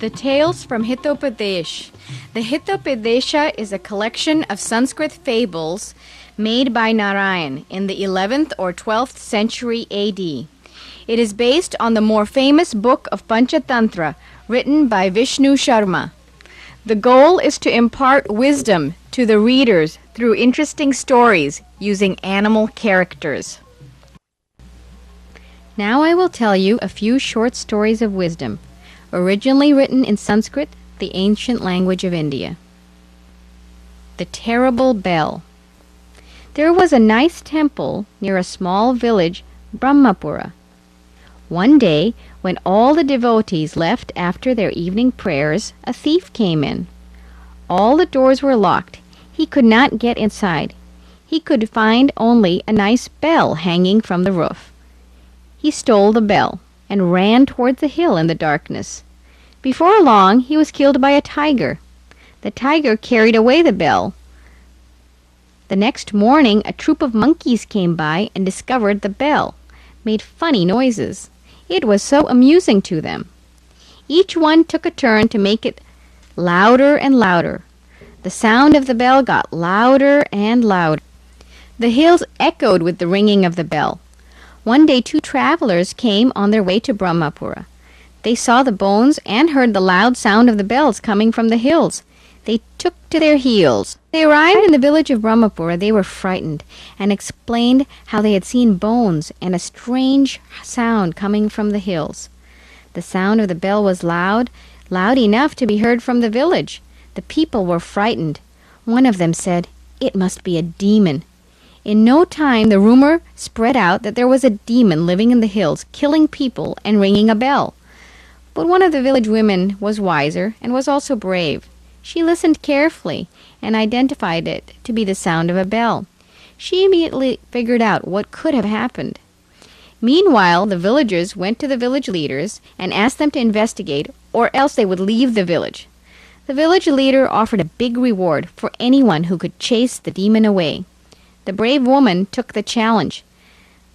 The Tales from Hitopadesh. The Hitopadesha is a collection of Sanskrit fables made by Narayan in the 11th or 12th century A.D. It is based on the more famous book of Panchatantra written by Vishnu Sharma. The goal is to impart wisdom to the readers through interesting stories using animal characters. Now I will tell you a few short stories of wisdom, originally written in Sanskrit, the ancient language of India. The Terrible Bell. There was a nice temple near a small village, Brahmapura. One day, when all the devotees left after their evening prayers, a thief came in. All the doors were locked. He could not get inside. He could find only a nice bell hanging from the roof. He stole the bell and ran towards the hill in the darkness. Before long, he was killed by a tiger. The tiger carried away the bell. The next morning, a troop of monkeys came by and discovered the bell, made funny noises. It was so amusing to them. Each one took a turn to make it louder and louder. The sound of the bell got louder and louder. The hills echoed with the ringing of the bell. One day 2 travelers came on their way to Brahmapura. They saw the bones and heard the loud sound of the bells coming from the hills. They took to their heels. They arrived in the village of Brahmapura. They were frightened and explained how they had seen bones and a strange sound coming from the hills. The sound of the bell was loud enough to be heard from the village. The people were frightened. One of them said, "It must be a demon." In no time, the rumor spread out that there was a demon living in the hills, killing people and ringing a bell. But one of the village women was wiser and was also brave. She listened carefully and identified it to be the sound of a bell. She immediately figured out what could have happened. Meanwhile, the villagers went to the village leaders and asked them to investigate, or else they would leave the village. The village leader offered a big reward for anyone who could chase the demon away. The brave woman took the challenge.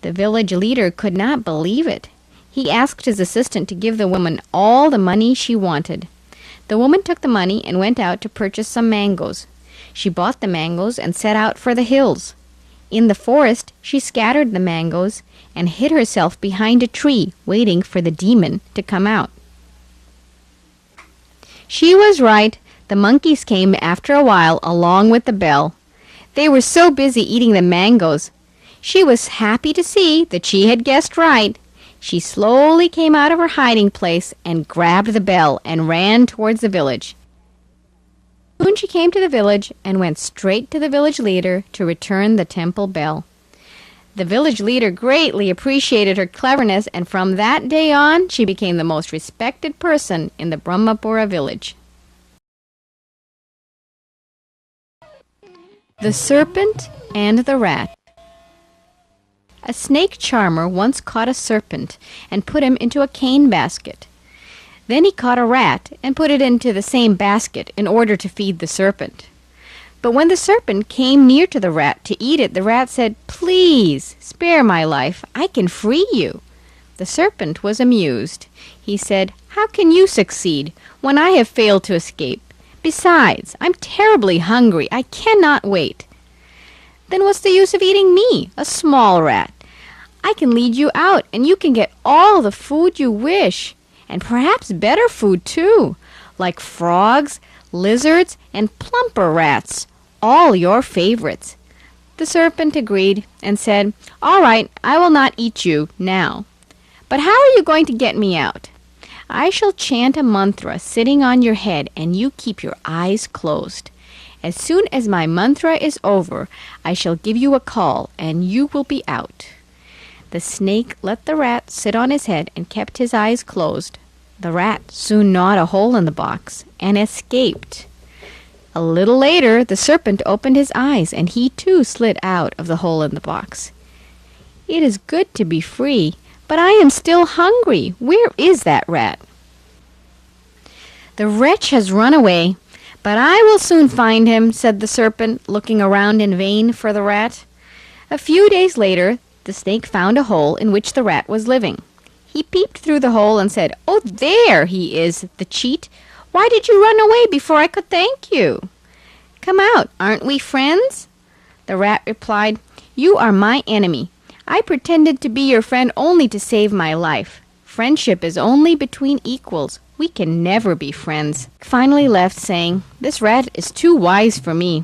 The village leader could not believe it. He asked his assistant to give the woman all the money she wanted. The woman took the money and went out to purchase some mangoes. She bought the mangoes and set out for the hills. In the forest, she scattered the mangoes and hid herself behind a tree, waiting for the demon to come out. She was right. The monkeys came after a while along with the bell. They were so busy eating the mangoes. She was happy to see that she had guessed right. She slowly came out of her hiding place and grabbed the bell and ran towards the village. Soon she came to the village and went straight to the village leader to return the temple bell. The village leader greatly appreciated her cleverness, and from that day on, she became the most respected person in the Brahmapura village. The Serpent and the Rat. A snake charmer once caught a serpent and put him into a cane basket. Then he caught a rat and put it into the same basket in order to feed the serpent. But when the serpent came near to the rat to eat it, the rat said, "Please, spare my life. I can free you." The serpent was amused. He said, "How can you succeed when I have failed to escape? Besides, I'm terribly hungry. I cannot wait." "Then what's the use of eating me, a small rat? I can lead you out, and you can get all the food you wish, and perhaps better food too, like frogs, lizards, and plumper rats, all your favorites." The serpent agreed and said, "All right, I will not eat you now. But how are you going to get me out?" "I shall chant a mantra sitting on your head, and you keep your eyes closed. As soon as my mantra is over, I shall give you a call, and you will be out." The snake let the rat sit on his head and kept his eyes closed. The rat soon gnawed a hole in the box and escaped. A little later, the serpent opened his eyes, and he too slid out of the hole in the box. "It is good to be free, but I am still hungry. Where is that rat?" "The wretch has run away, but I will soon find him," said the serpent, looking around in vain for the rat. A few days later, the snake found a hole in which the rat was living. He peeped through the hole and said, "Oh, there he is, the cheat! Why did you run away before I could thank you? Come out, aren't we friends?" The rat replied, "You are my enemy. I pretended to be your friend only to save my life. Friendship is only between equals. We can never be friends." Finally left, saying, "This rat is too wise for me.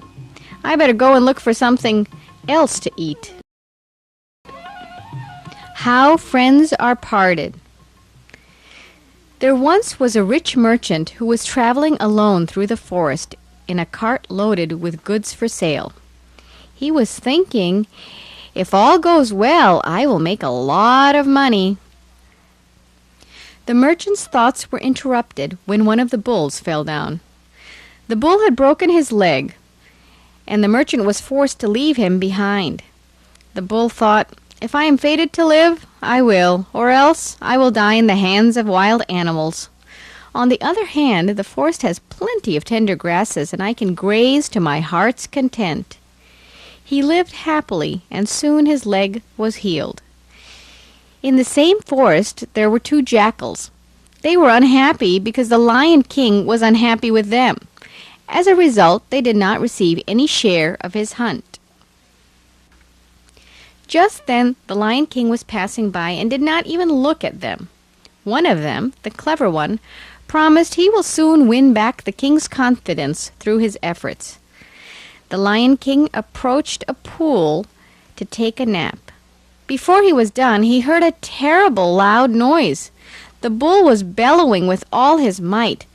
I better go and look for something else to eat." How friends are parted. There once was a rich merchant who was traveling alone through the forest in a cart loaded with goods for sale. He was thinking, "If all goes well, I will make a lot of money." The merchant's thoughts were interrupted when one of the bulls fell down. The bull had broken his leg, and the merchant was forced to leave him behind. The bull thought, "If I am fated to live, I will, or else I will die in the hands of wild animals. On the other hand, the forest has plenty of tender grasses, and I can graze to my heart's content." He lived happily, and soon his leg was healed. In the same forest there were two jackals. They were unhappy because the Lion King was unhappy with them. As a result, they did not receive any share of his hunt. Just then the Lion King was passing by and did not even look at them. One of them, the clever one, promised he will soon win back the king's confidence through his efforts. The Lion King approached a pool to take a nap. Before he was done, he heard a terrible loud noise. The bull was bellowing with all his might.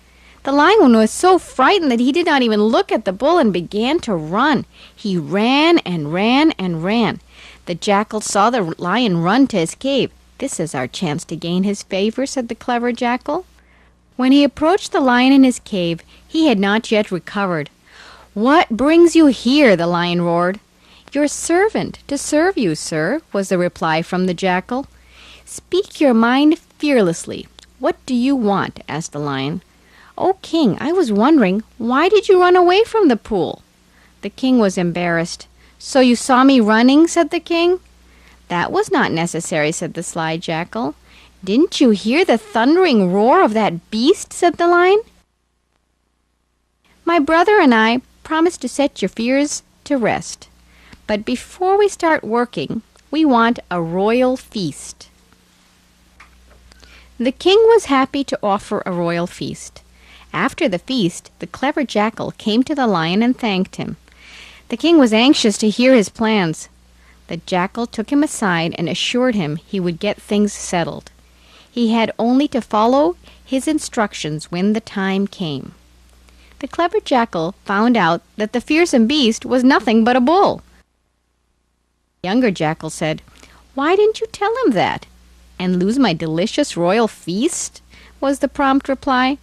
The lion was so frightened that he did not even look at the bull and began to run. He ran and ran and ran. The jackal saw the lion run to his cave. "This is our chance to gain his favor," said the clever jackal. When he approached the lion in his cave, he had not yet recovered. "What brings you here?" the lion roared. "Your servant, to serve you, sir," was the reply from the jackal. "Speak your mind fearlessly. What do you want?" asked the lion. "O king, I was wondering, why did you run away from the pool?" The king was embarrassed. "So you saw me running?" said the king. "That was not necessary," said the sly jackal. "Didn't you hear the thundering roar of that beast?" said the lion. "My brother and I promised to set your fears to rest. But before we start working, we want a royal feast." The king was happy to offer a royal feast. After the feast, the clever jackal came to the lion and thanked him. The king was anxious to hear his plans. The jackal took him aside and assured him he would get things settled. He had only to follow his instructions when the time came. The clever jackal found out that the fearsome beast was nothing but a bull. The younger jackal said, "Why didn't you tell him that?" "And lose my delicious royal feast?" was the prompt reply.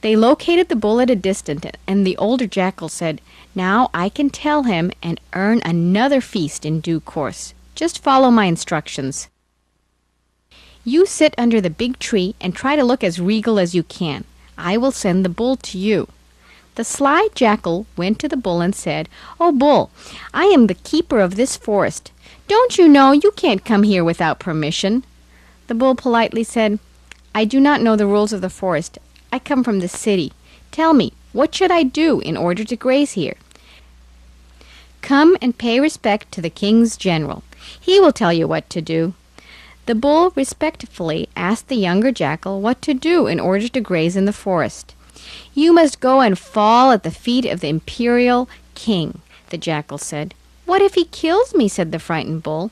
They located the bull at a distance, and the older jackal said, "Now I can tell him and earn another feast in due course. Just follow my instructions. You sit under the big tree and try to look as regal as you can. I will send the bull to you." The sly jackal went to the bull and said, "O bull, I am the keeper of this forest. Don't you know you can't come here without permission?" The bull politely said, "I do not know the rules of the forest. I come from the city. Tell me, what should I do in order to graze here?" "Come and pay respect to the king's general. He will tell you what to do." The bull respectfully asked the younger jackal what to do in order to graze in the forest. "You must go and fall at the feet of the imperial king," the jackal said. "What if he kills me?" said the frightened bull.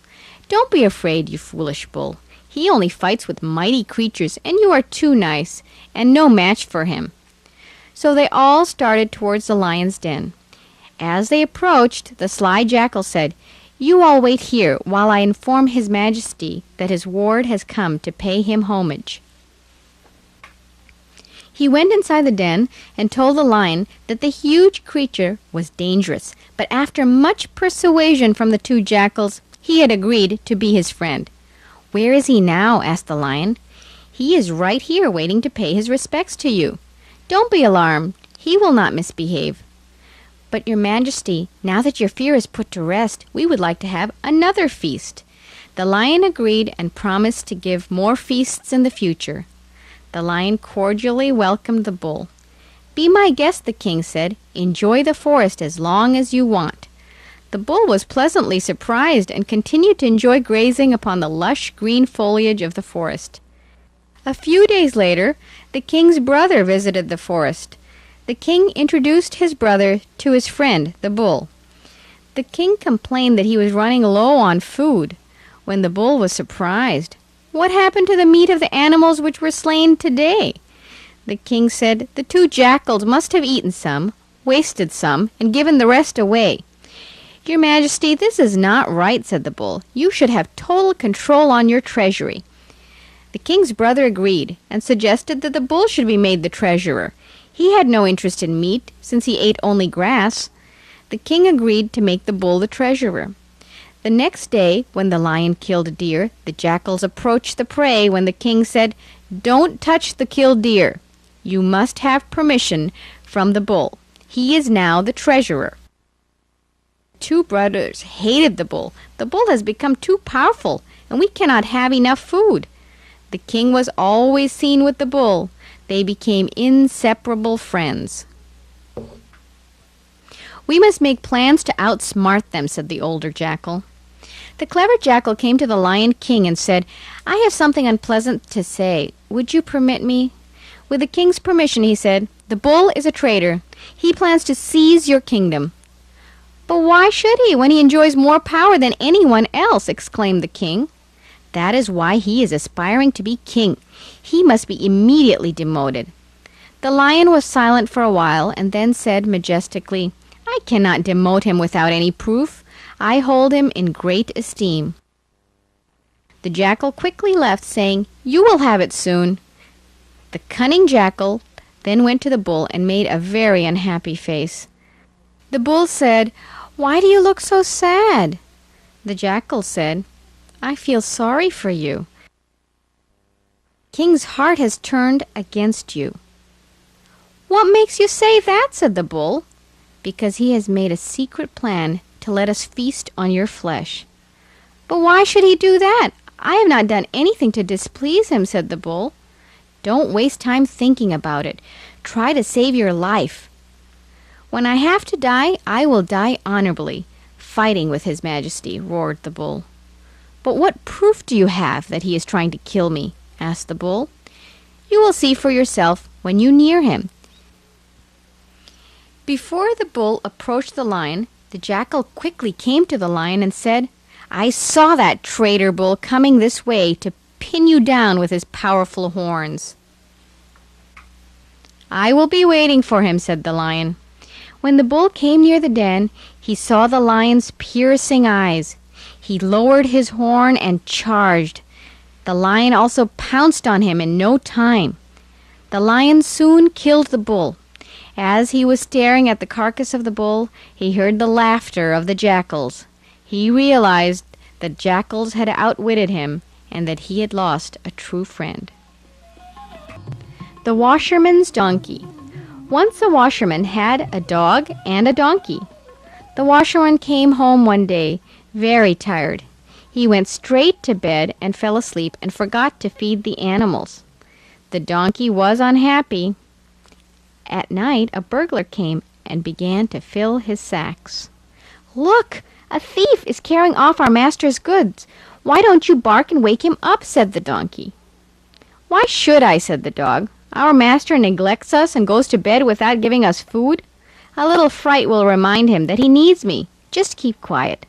"Don't be afraid, you foolish bull. He only fights with mighty creatures, and you are too nice, and no match for him." So they all started towards the lion's den. As they approached, the sly jackal said, "You all wait here while I inform His Majesty that his ward has come to pay him homage." He went inside the den and told the lion that the huge creature was dangerous, but after much persuasion from the two jackals, he had agreed to be his friend. "Where is he now?" asked the lion. "He is right here waiting to pay his respects to you. Don't be alarmed. He will not misbehave." "But, Your Majesty, now that your fear is put to rest, we would like to have another feast." The lion agreed and promised to give more feasts in the future. The lion cordially welcomed the bull. "Be my guest," the king said. "Enjoy the forest as long as you want." The bull was pleasantly surprised and continued to enjoy grazing upon the lush green foliage of the forest. A few days later, the king's brother visited the forest. The king introduced his brother to his friend, the bull. The king complained that he was running low on food. When the bull was surprised, "What happened to the meat of the animals which were slain today?" The king said, "The two jackals must have eaten some, wasted some, and given the rest away." "Your Majesty, this is not right," said the bull. "You should have total control on your treasury." The king's brother agreed and suggested that the bull should be made the treasurer. He had no interest in meat, since he ate only grass. The king agreed to make the bull the treasurer. The next day, when the lion killed a deer, the jackals approached the prey when the king said, "Don't touch the killed deer. You must have permission from the bull. He is now the treasurer." Two brothers hated the bull. "The bull has become too powerful, and we cannot have enough food." The king was always seen with the bull. They became inseparable friends. "We must make plans to outsmart them," said the older jackal. The clever jackal came to the lion king and said, "I have something unpleasant to say. Would you permit me?" With the king's permission, he said, "The bull is a traitor. He plans to seize your kingdom." "But why should he, when he enjoys more power than anyone else?" exclaimed the king. "That is why he is aspiring to be king. He must be immediately demoted." The lion was silent for a while and then said majestically, "I cannot demote him without any proof. I hold him in great esteem." The jackal quickly left, saying, "You will have it soon." The cunning jackal then went to the bull and made a very unhappy face. The bull said, "Why do you look so sad?" The jackal said, "I feel sorry for you. The king's heart has turned against you." "What makes you say that?" said the bull. "Because he has made a secret plan to let us feast on your flesh." "But why should he do that? I have not done anything to displease him," said the bull. "Don't waste time thinking about it. Try to save your life." "When I have to die, I will die honorably, fighting with His Majesty," roared the bull. "But what proof do you have that he is trying to kill me?" asked the bull. "You will see for yourself when you near him." Before the bull approached the lion, the jackal quickly came to the lion and said, "I saw that traitor bull coming this way to pin you down with his powerful horns." "I will be waiting for him," said the lion. When the bull came near the den, he saw the lion's piercing eyes. He lowered his horn and charged. The lion also pounced on him in no time. The lion soon killed the bull. As he was staring at the carcass of the bull, he heard the laughter of the jackals. He realized that jackals had outwitted him and that he had lost a true friend. The Washerman's Donkey. Once a washerman had a dog and a donkey. The washerman came home one day, very tired. He went straight to bed and fell asleep and forgot to feed the animals. The donkey was unhappy. At night, a burglar came and began to fill his sacks. "Look, a thief is carrying off our master's goods. Why don't you bark and wake him up?" said the donkey. "Why should I?" said the dog. "Our master neglects us and goes to bed without giving us food. A little fright will remind him that he needs me. Just keep quiet."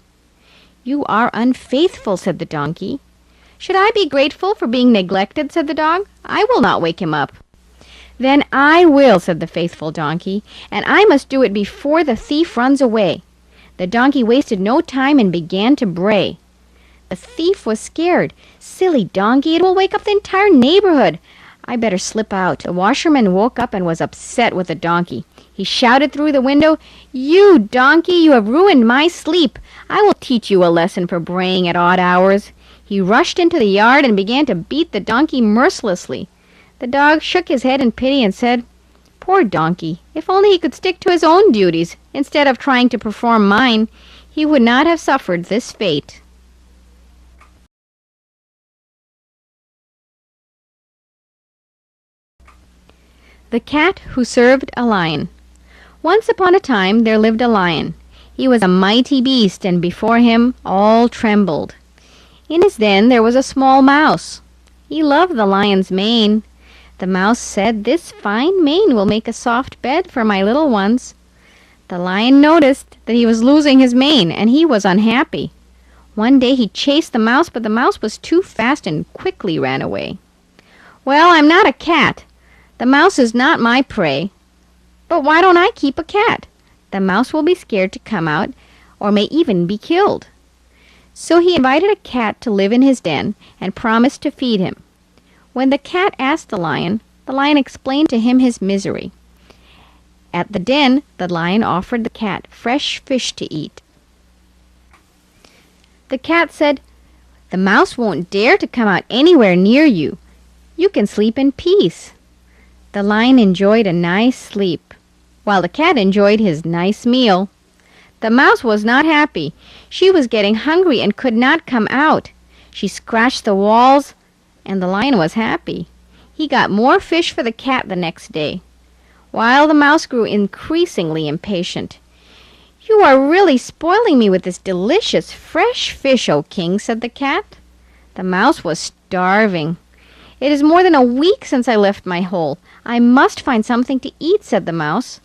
"You are unfaithful," said the donkey. "Should I be grateful for being neglected?" said the dog. "I will not wake him up." "Then I will," said the faithful donkey, "and I must do it before the thief runs away." The donkey wasted no time and began to bray. The thief was scared. "Silly donkey, it will wake up the entire neighborhood. I better slip out." The washerman woke up and was upset with the donkey. He shouted through the window, "You donkey, you have ruined my sleep. I will teach you a lesson for braying at odd hours." He rushed into the yard and began to beat the donkey mercilessly. The dog shook his head in pity and said, "Poor donkey, if only he could stick to his own duties instead of trying to perform mine, he would not have suffered this fate." The Cat Who Served a Lion. Once upon a time there lived a lion. He was a mighty beast, and before him all trembled. In his den there was a small mouse. He loved the lion's mane. The mouse said, "This fine mane will make a soft bed for my little ones." The lion noticed that he was losing his mane, and he was unhappy. One day he chased the mouse, but the mouse was too fast and quickly ran away. "Well, I'm not a cat. The mouse is not my prey. But why don't I keep a cat? The mouse will be scared to come out, or may even be killed." So he invited a cat to live in his den and promised to feed him. When the cat asked the lion explained to him his misery. At the den, the lion offered the cat fresh fish to eat. The cat said, "The mouse won't dare to come out anywhere near you. You can sleep in peace." The lion enjoyed a nice sleep, while the cat enjoyed his nice meal. The mouse was not happy. She was getting hungry and could not come out. She scratched the walls, and the lion was happy. He got more fish for the cat the next day, while the mouse grew increasingly impatient. "You are really spoiling me with this delicious fresh fish, O king," said the cat. The mouse was starving. "It is more than a week since I left my hole. I must find something to eat," said the mouse.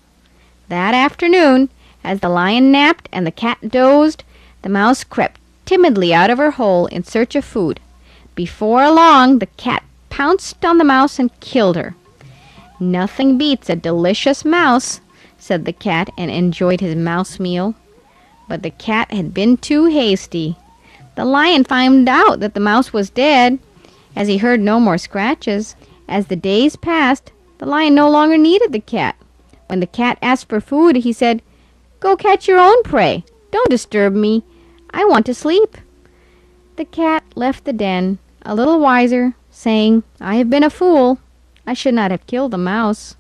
That afternoon, as the lion napped and the cat dozed, the mouse crept timidly out of her hole in search of food. Before long, the cat pounced on the mouse and killed her. "Nothing beats a delicious mouse," said the cat, and enjoyed his mouse meal. But the cat had been too hasty. The lion found out that the mouse was dead, as he heard no more scratches. As the days passed, the lion no longer needed the cat. When the cat asked for food, he said, "Go catch your own prey. Don't disturb me. I want to sleep." The cat left the den, a little wiser, saying, "I have been a fool. I should not have killed the mouse."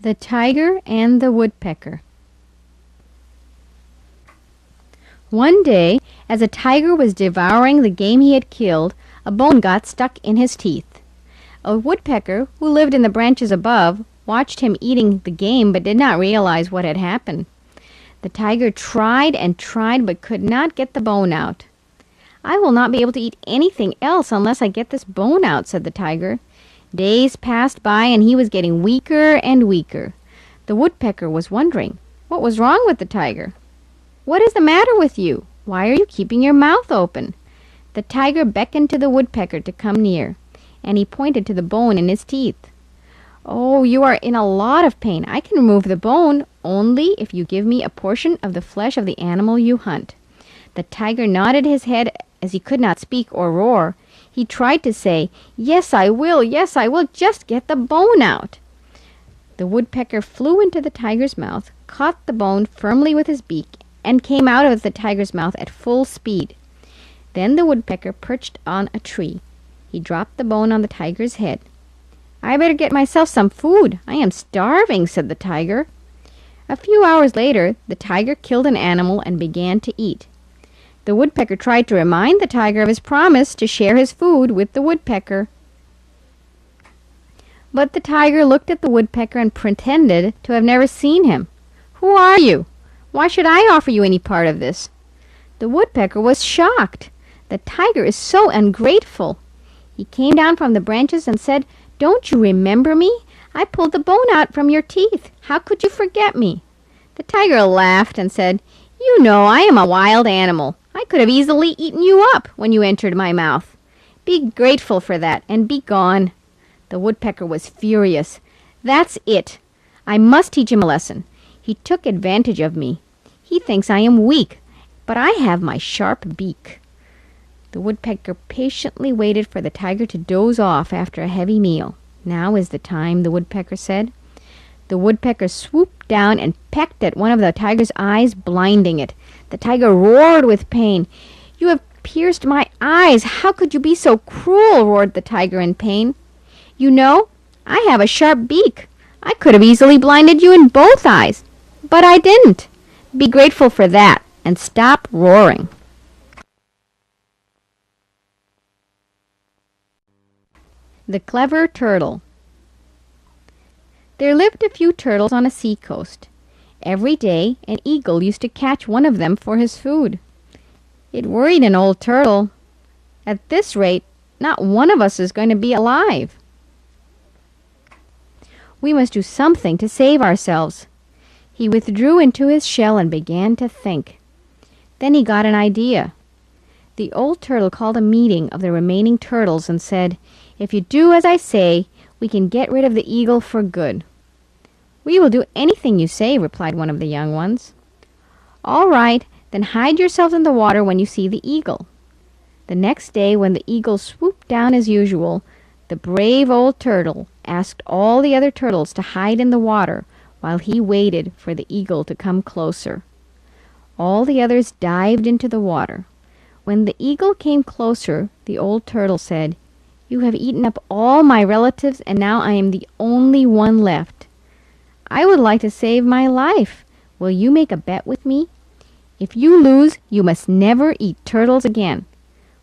The Tiger and the Woodpecker. One day, as a tiger was devouring the game he had killed, a bone got stuck in his teeth. A woodpecker, who lived in the branches above, watched him eating the game but did not realize what had happened. The tiger tried and tried but could not get the bone out. "I will not be able to eat anything else unless I get this bone out," said the tiger. Days passed by and he was getting weaker and weaker. The woodpecker was wondering what was wrong with the tiger. "What is the matter with you? Why are you keeping your mouth open?" The tiger beckoned to the woodpecker to come near, and he pointed to the bone in his teeth. "Oh, you are in a lot of pain. I can remove the bone only if you give me a portion of the flesh of the animal you hunt." The tiger nodded his head as he could not speak or roar. He tried to say, yes, I will, just get the bone out." The woodpecker flew into the tiger's mouth, caught the bone firmly with his beak, and came out of the tiger's mouth at full speed. Then the woodpecker perched on a tree. He dropped the bone on the tiger's head. "I better get myself some food. I am starving," said the tiger. A few hours later, the tiger killed an animal and began to eat. The woodpecker tried to remind the tiger of his promise to share his food with the woodpecker. But the tiger looked at the woodpecker and pretended to have never seen him. "Who are you? Why should I offer you any part of this?" The woodpecker was shocked. The tiger is so ungrateful. He came down from the branches and said, "Don't you remember me? I pulled the bone out from your teeth. How could you forget me?" The tiger laughed and said, "You know I am a wild animal. I could have easily eaten you up when you entered my mouth. Be grateful for that and be gone." The woodpecker was furious. "That's it. I must teach him a lesson. He took advantage of me. He thinks I am weak, but I have my sharp beak." The woodpecker patiently waited for the tiger to doze off after a heavy meal. "Now is the time," the woodpecker said. The woodpecker swooped down and pecked at one of the tiger's eyes, blinding it. The tiger roared with pain. "You have pierced my eyes. How could you be so cruel?" roared the tiger in pain. "You know, I have a sharp beak. I could have easily blinded you in both eyes, but I didn't. Be grateful for that and stop roaring." The Clever Turtle. There lived a few turtles on a sea-coast. Every day an eagle used to catch one of them for his food. It worried an old turtle. At this rate, not one of us is going to be alive. We must do something to save ourselves. He withdrew into his shell and began to think. Then he got an idea. The old turtle called a meeting of the remaining turtles and said, "If you do as I say, we can get rid of the eagle for good." "We will do anything you say," replied one of the young ones. "All right, then hide yourselves in the water when you see the eagle." The next day, when the eagle swooped down as usual, the brave old turtle asked all the other turtles to hide in the water while he waited for the eagle to come closer. All the others dived into the water. When the eagle came closer, the old turtle said, "You have eaten up all my relatives, and now I am the only one left. I would like to save my life. Will you make a bet with me? If you lose, you must never eat turtles again."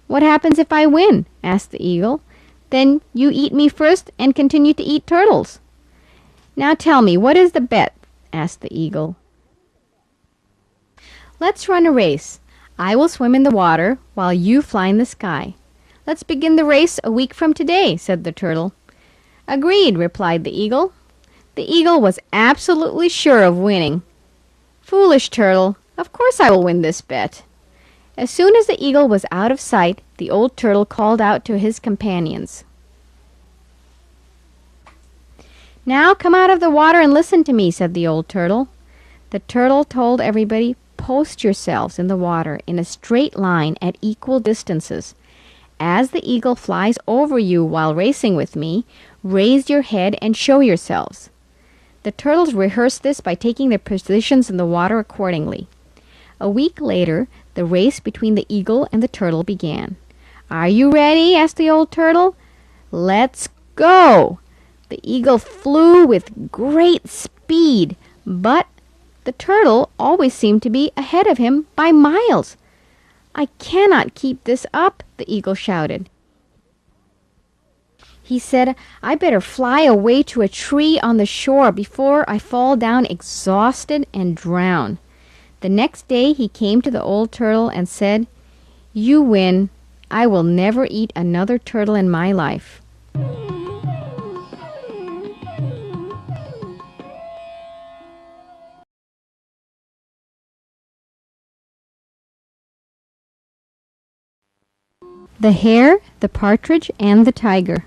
"What happens if I win?" asked the eagle. "Then you eat me first and continue to eat turtles." "Now tell me, what is the bet?" asked the eagle. "Let's run a race. I will swim in the water while you fly in the sky. Let's begin the race a week from today," said the turtle. "Agreed," replied the eagle. The eagle was absolutely sure of winning. "Foolish turtle, of course I will win this bet." As soon as the eagle was out of sight, the old turtle called out to his companions. "Now come out of the water and listen to me," said the old turtle. The turtle told everybody, "Post yourselves in the water in a straight line at equal distances. As the eagle flies over you while racing with me, raise your head and show yourselves." The turtles rehearsed this by taking their positions in the water accordingly. A week later, the race between the eagle and the turtle began. "Are you ready?" asked the old turtle. "Let's go!" The eagle flew with great speed, but the turtle always seemed to be ahead of him by miles. "I cannot keep this up," the eagle shouted. He said, "I better fly away to a tree on the shore before I fall down exhausted and drown." The next day he came to the old turtle and said, "You win. I will never eat another turtle in my life." The Hare, the Partridge, and the Tiger.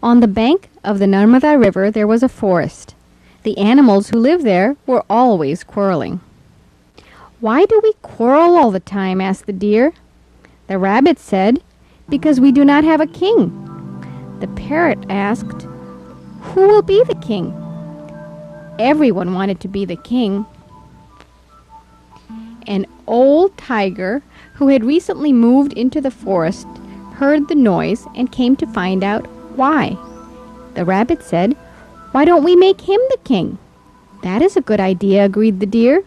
On the bank of the Narmada River there was a forest. The animals who lived there were always quarreling. "Why do we quarrel all the time?" asked the deer. The rabbit said, "Because we do not have a king." The parrot asked, "Who will be the king?" Everyone wanted to be the king. An old tiger who had recently moved into the forest heard the noise and came to find out why. The rabbit said, "Why don't we make him the king?" "That is a good idea," agreed the deer.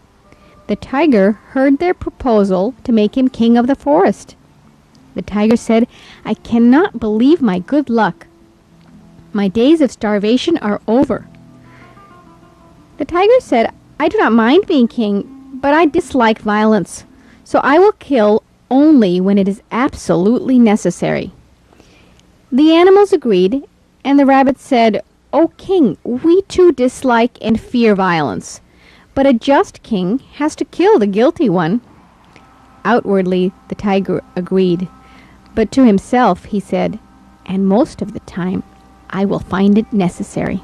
The tiger heard their proposal to make him king of the forest. The tiger said, "I cannot believe my good luck. My days of starvation are over." The tiger said, "I do not mind being king, but I dislike violence, so I will kill only when it is absolutely necessary." The animals agreed, and the rabbit said, "O king, we too dislike and fear violence, but a just king has to kill the guilty one." Outwardly, the tiger agreed, but to himself he said, "And most of the time, I will find it necessary."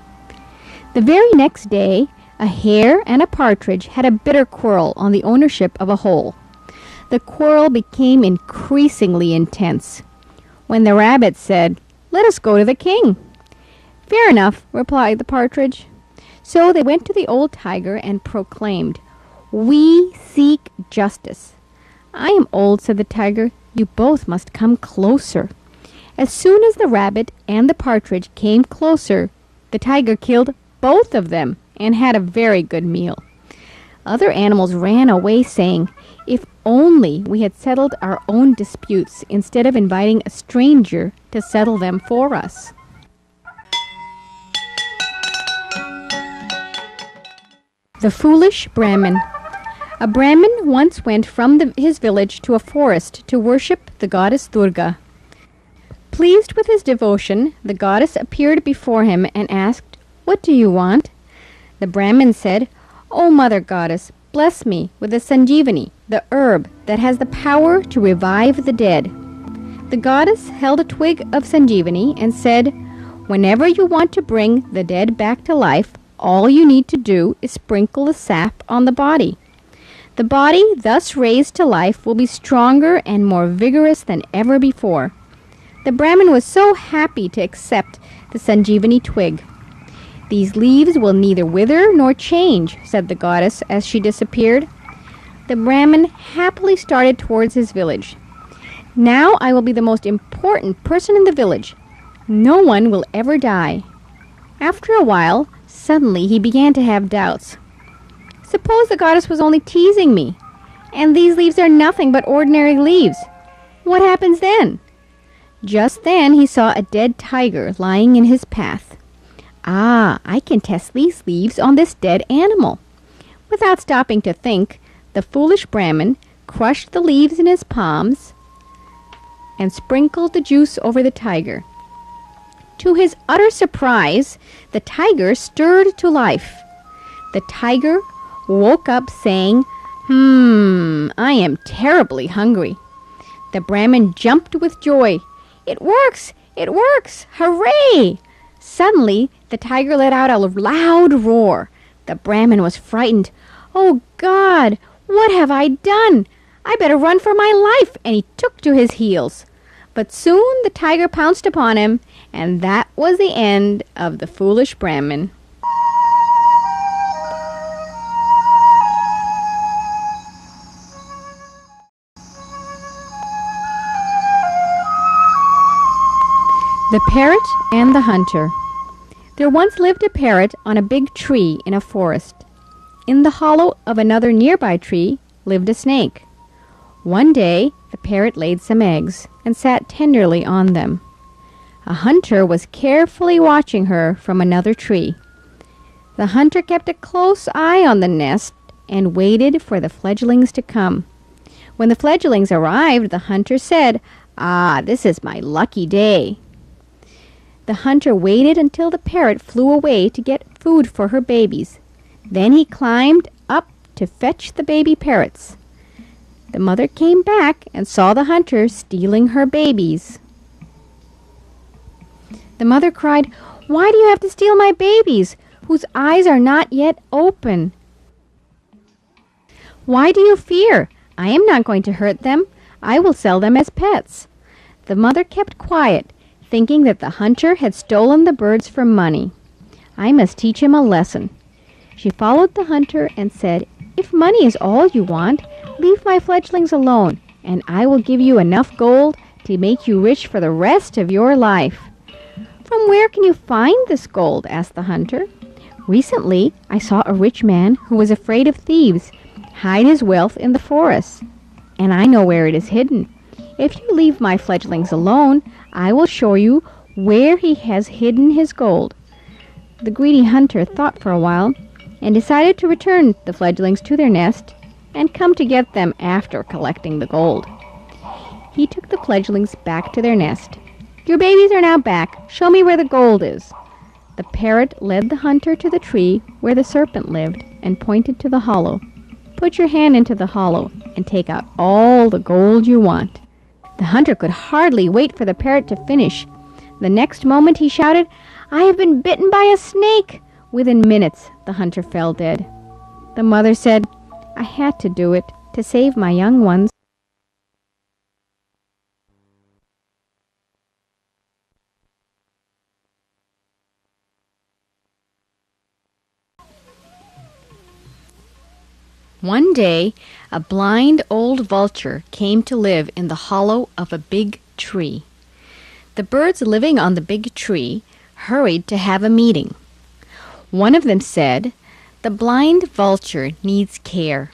The very next day, a hare and a partridge had a bitter quarrel on the ownership of a hole. The quarrel became increasingly intense, when the rabbit said, "Let us go to the king." "Fair enough," replied the partridge. So they went to the old tiger and proclaimed, "We seek justice." "I am old," said the tiger. "You both must come closer." As soon as the rabbit and the partridge came closer, the tiger killed both of them and had a very good meal. Other animals ran away saying, "If only we had settled our own disputes instead of inviting a stranger to settle them for us." The foolish Brahmin. A Brahmin once went from his village to a forest to worship the goddess Durga. Pleased with his devotion, the goddess appeared before him and asked, "What do you want?" The Brahmin said, "O Mother Goddess, bless me with the Sanjeevani, the herb that has the power to revive the dead." The goddess held a twig of Sanjeevani and said, "Whenever you want to bring the dead back to life, all you need to do is sprinkle the sap on the body. The body thus raised to life will be stronger and more vigorous than ever before." The Brahmin was so happy to accept the Sanjeevani twig. "These leaves will neither wither nor change," said the goddess as she disappeared. The Brahmin happily started towards his village. "Now I will be the most important person in the village. No one will ever die." After a while, suddenly he began to have doubts. Suppose the goddess was only teasing me, and these leaves are nothing but ordinary leaves. What happens then? Just then he saw a dead tiger lying in his path. "Ah, I can test these leaves on this dead animal." Without stopping to think, the foolish Brahmin crushed the leaves in his palms and sprinkled the juice over the tiger. To his utter surprise, the tiger stirred to life. The tiger woke up saying, I am terribly hungry." The Brahmin jumped with joy. "It works! It works! Hooray!" Suddenly, the tiger let out a loud roar. The Brahmin was frightened. "Oh God, what have I done? I better run for my life," and he took to his heels. But soon the tiger pounced upon him, and that was the end of the foolish Brahmin. The Parrot and the Hunter. There once lived a parrot on a big tree in a forest. In the hollow of another nearby tree lived a snake. One day the parrot laid some eggs and sat tenderly on them. A hunter was carefully watching her from another tree. The hunter kept a close eye on the nest and waited for the fledglings to come. When the fledglings arrived, the hunter said, "Ah, this is my lucky day." The hunter waited until the parrot flew away to get food for her babies. Then he climbed up to fetch the baby parrots. The mother came back and saw the hunter stealing her babies. The mother cried, "Why do you have to steal my babies, whose eyes are not yet open? Why do you fear? I am not going to hurt them. I will sell them as pets." The mother kept quiet, thinking that the hunter had stolen the birds for money. "I must teach him a lesson." She followed the hunter and said, "If money is all you want, leave my fledglings alone, and I will give you enough gold to make you rich for the rest of your life." "From where can you find this gold?" asked the hunter. "Recently I saw a rich man who was afraid of thieves hide his wealth in the forest, and I know where it is hidden. If you leave my fledglings alone, I will show you where he has hidden his gold." The greedy hunter thought for a while and decided to return the fledglings to their nest and come to get them after collecting the gold. He took the fledglings back to their nest. "Your babies are now back. Show me where the gold is." The parrot led the hunter to the tree where the serpent lived and pointed to the hollow. "Put your hand into the hollow and take out all the gold you want." The hunter could hardly wait for the parrot to finish. The next moment he shouted, "I have been bitten by a snake!" Within minutes, the hunter fell dead. The mother said, "I had to do it to save my young ones." One day, a blind old vulture came to live in the hollow of a big tree. The birds living on the big tree hurried to have a meeting. One of them said, "The blind vulture needs care.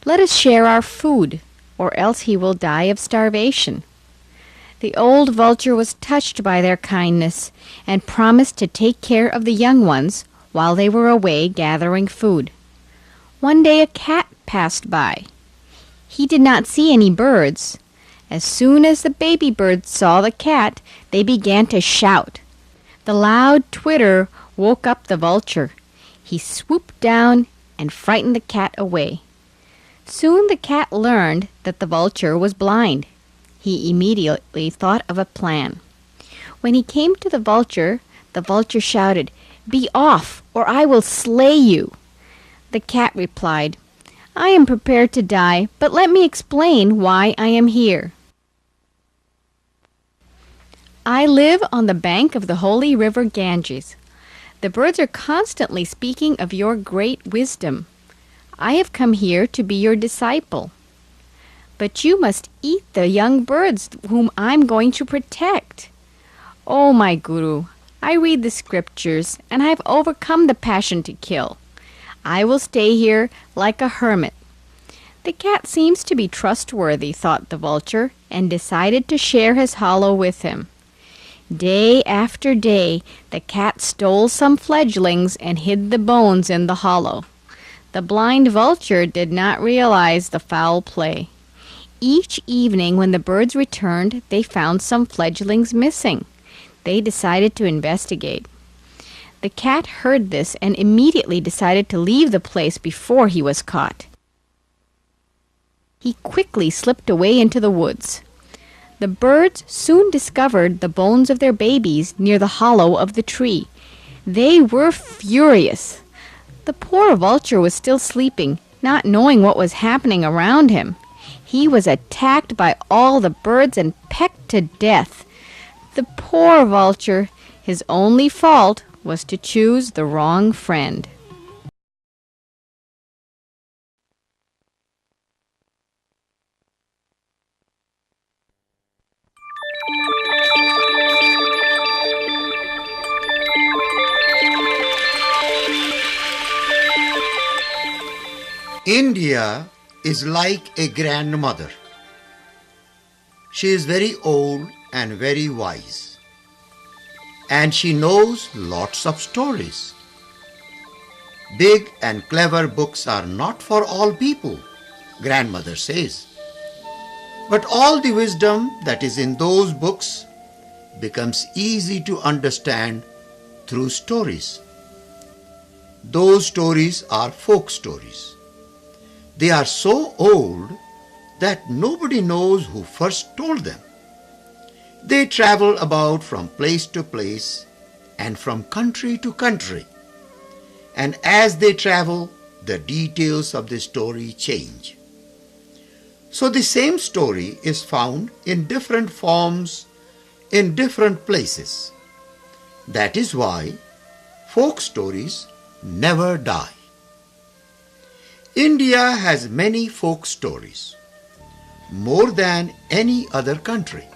Let us share our food, or else he will die of starvation." The old vulture was touched by their kindness and promised to take care of the young ones while they were away gathering food. One day a cat passed by. He did not see any birds. As soon as the baby birds saw the cat, they began to shout. The loud twitter woke up the vulture. He swooped down and frightened the cat away. Soon the cat learned that the vulture was blind. He immediately thought of a plan. When he came to the vulture shouted, "Be off, or I will slay you." The cat replied, "I am prepared to die, but let me explain why I am here. I live on the bank of the holy river Ganges. The birds are constantly speaking of your great wisdom. I have come here to be your disciple. But you must eat the young birds whom I'm going to protect. Oh, my Guru, I read the scriptures and I've overcome the passion to kill. I will stay here like a hermit." The cat seems to be trustworthy, thought the vulture, and decided to share his hollow with him. Day after day, the cat stole some fledglings and hid the bones in the hollow. The blind vulture did not realize the foul play. Each evening when the birds returned, they found some fledglings missing. They decided to investigate. The cat heard this and immediately decided to leave the place before he was caught. He quickly slipped away into the woods. The birds soon discovered the bones of their babies near the hollow of the tree. They were furious. The poor vulture was still sleeping, not knowing what was happening around him. He was attacked by all the birds and pecked to death. The poor vulture, his only fault was to choose the wrong friend. India is like a grandmother. She is very old and very wise, and she knows lots of stories. Big and clever books are not for all people, grandmother says. But all the wisdom that is in those books becomes easy to understand through stories. Those stories are folk stories. They are so old that nobody knows who first told them. They travel about from place to place and from country to country. And as they travel, the details of the story change. So the same story is found in different forms in different places. That is why folk stories never die. India has many folk stories, more than any other country.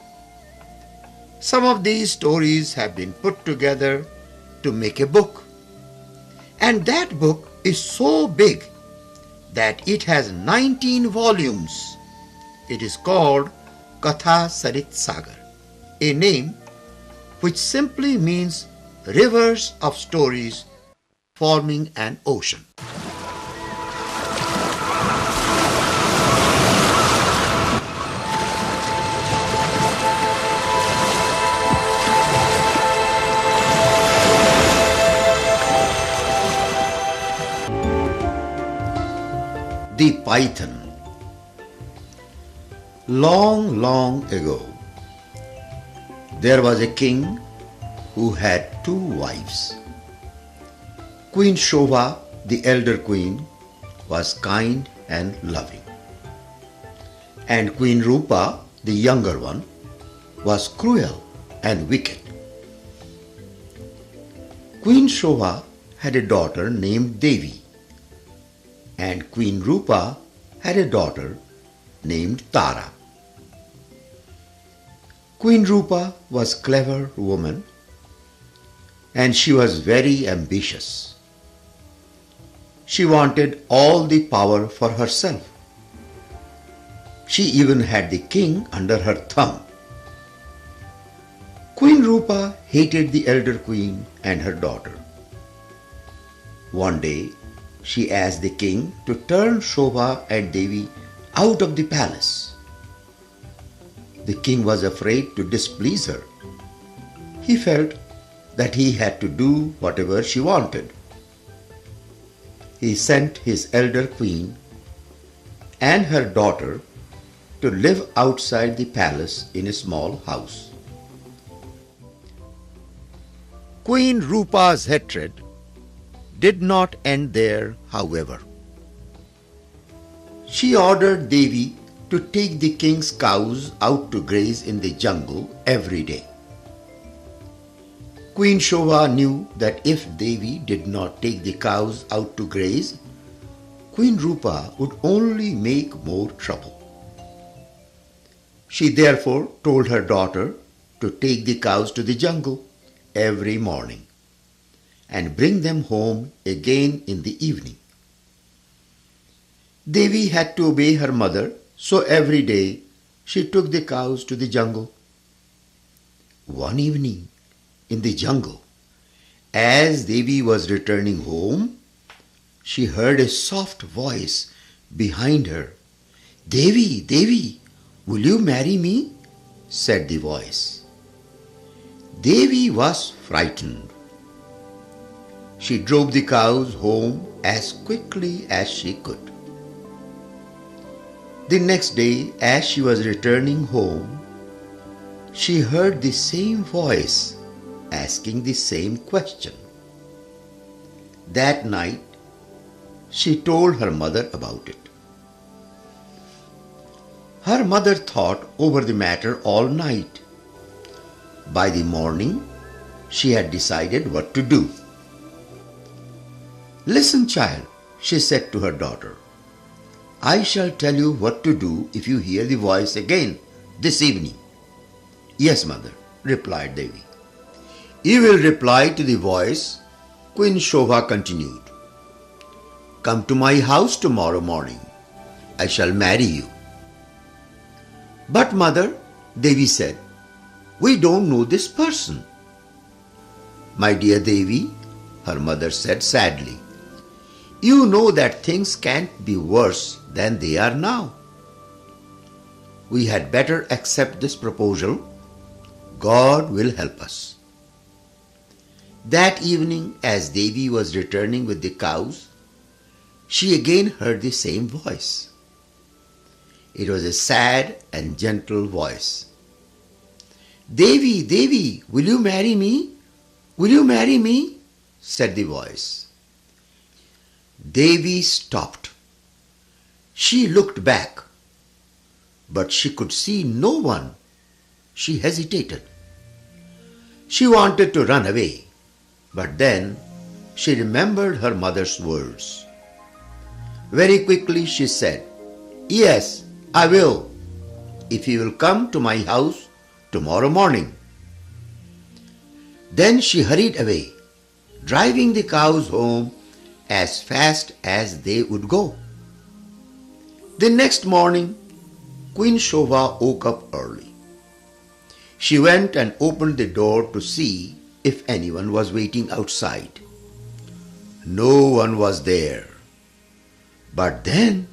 Some of these stories have been put together to make a book. And that book is so big that it has 19 volumes. It is called Katha Sarit Sagar, a name which simply means rivers of stories forming an ocean. The Python. Long, long ago, there was a king who had two wives. Queen Shobha, the elder queen, was kind and loving. And Queen Rupa, the younger one, was cruel and wicked. Queen Shobha had a daughter named Devi, and Queen Rupa had a daughter named Tara. Queen Rupa was a clever woman, and she was very ambitious. She wanted all the power for herself. She even had the king under her thumb. Queen Rupa hated the elder queen and her daughter. One day, she asked the king to turn Shobha and Devi out of the palace. The king was afraid to displease her. He felt that he had to do whatever she wanted. He sent his elder queen and her daughter to live outside the palace in a small house. Queen Rupa's hatred did not end there, however. She ordered Devi to take the king's cows out to graze in the jungle every day. Queen Shobha knew that if Devi did not take the cows out to graze, Queen Rupa would only make more trouble. She therefore told her daughter to take the cows to the jungle every morning and bring them home again in the evening. Devi had to obey her mother, so every day she took the cows to the jungle. One evening in the jungle, as Devi was returning home, she heard a soft voice behind her. "Devi, Devi, will you marry me?" said the voice. Devi was frightened. She drove the cows home as quickly as she could. The next day, as she was returning home, she heard the same voice asking the same question. That night, she told her mother about it. Her mother thought over the matter all night. By the morning, she had decided what to do. "Listen, child," she said to her daughter. "I shall tell you what to do if you hear the voice again this evening." "Yes, mother," replied Devi. "You will reply to the voice," Queen Shobha continued. "Come to my house tomorrow morning. I shall marry you." "But mother," Devi said, "we don't know this person." "My dear Devi," her mother said sadly, "you know that things can't be worse than they are now. We had better accept this proposal. God will help us." That evening, as Devi was returning with the cows, she again heard the same voice. It was a sad and gentle voice. "Devi, Devi, will you marry me? Will you marry me?" said the voice. Devi stopped. She looked back, but she could see no one. She hesitated. She wanted to run away, but then she remembered her mother's words. Very quickly she said, "Yes, I will, if you will come to my house tomorrow morning." Then she hurried away, driving the cows home as fast as they would go. The next morning, Queen Shobha woke up early. She went and opened the door to see if anyone was waiting outside. No one was there. But then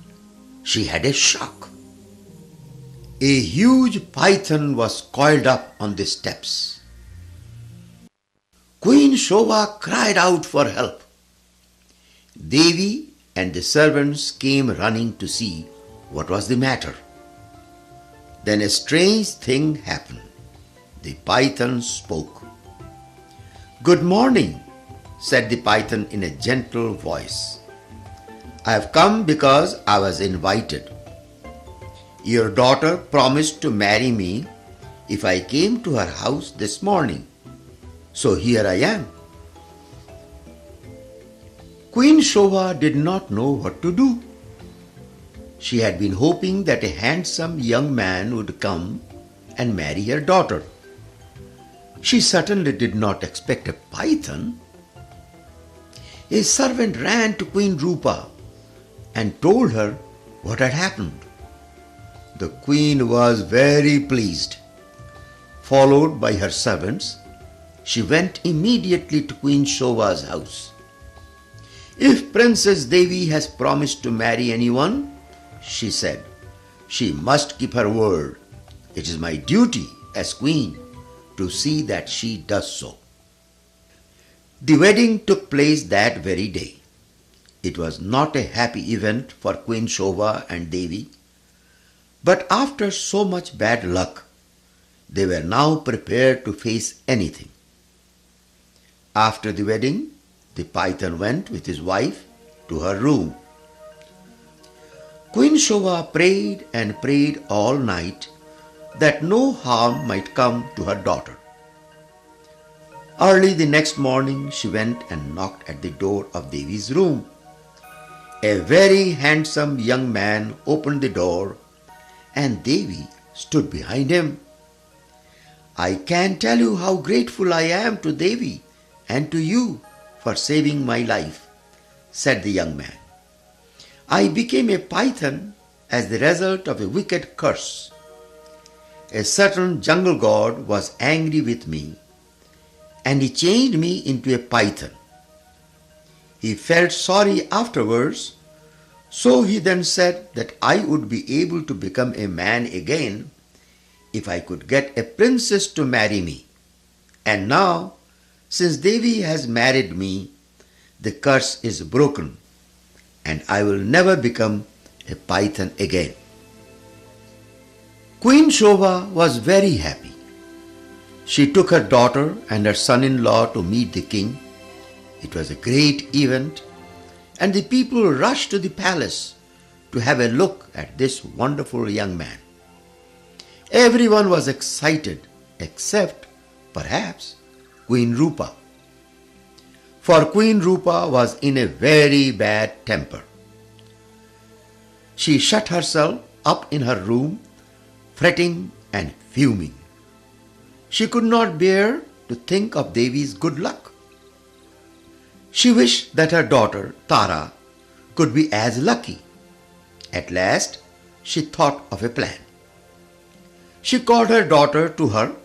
she had a shock. A huge python was coiled up on the steps. Queen Shobha cried out for help. Devi and the servants came running to see what was the matter. Then a strange thing happened. The python spoke. "Good morning," said the python in a gentle voice. "I have come because I was invited. Your daughter promised to marry me if I came to her house this morning. So here I am." Queen Shobha did not know what to do. She had been hoping that a handsome young man would come and marry her daughter. She certainly did not expect a python. A servant ran to Queen Rupa and told her what had happened. The queen was very pleased. Followed by her servants, she went immediately to Queen Shobha's house. If Princess Devi has promised to marry anyone, she said, she must keep her word. It is my duty as queen to see that she does so. The wedding took place that very day. It was not a happy event for Queen Shobha and Devi, but after so much bad luck, they were now prepared to face anything. After the wedding, the python went with his wife to her room. Queen Shobha prayed and prayed all night that no harm might come to her daughter. Early the next morning, she went and knocked at the door of Devi's room. A very handsome young man opened the door, and Devi stood behind him. I can't tell you how grateful I am to Devi and to you for saving my life, said the young man. I became a python as the result of a wicked curse. A certain jungle god was angry with me, and he changed me into a python. He felt sorry afterwards, so he then said that I would be able to become a man again if I could get a princess to marry me. And now, since Devi has married me, the curse is broken, and I will never become a python again. Queen Shobha was very happy. She took her daughter and her son-in-law to meet the king. It was a great event, and the people rushed to the palace to have a look at this wonderful young man. Everyone was excited except, perhaps, Queen Rupa. For Queen Rupa was in a very bad temper. She shut herself up in her room, fretting and fuming. She could not bear to think of Devi's good luck. She wished that her daughter, Tara, could be as lucky. At last, she thought of a plan. She called her daughter to her.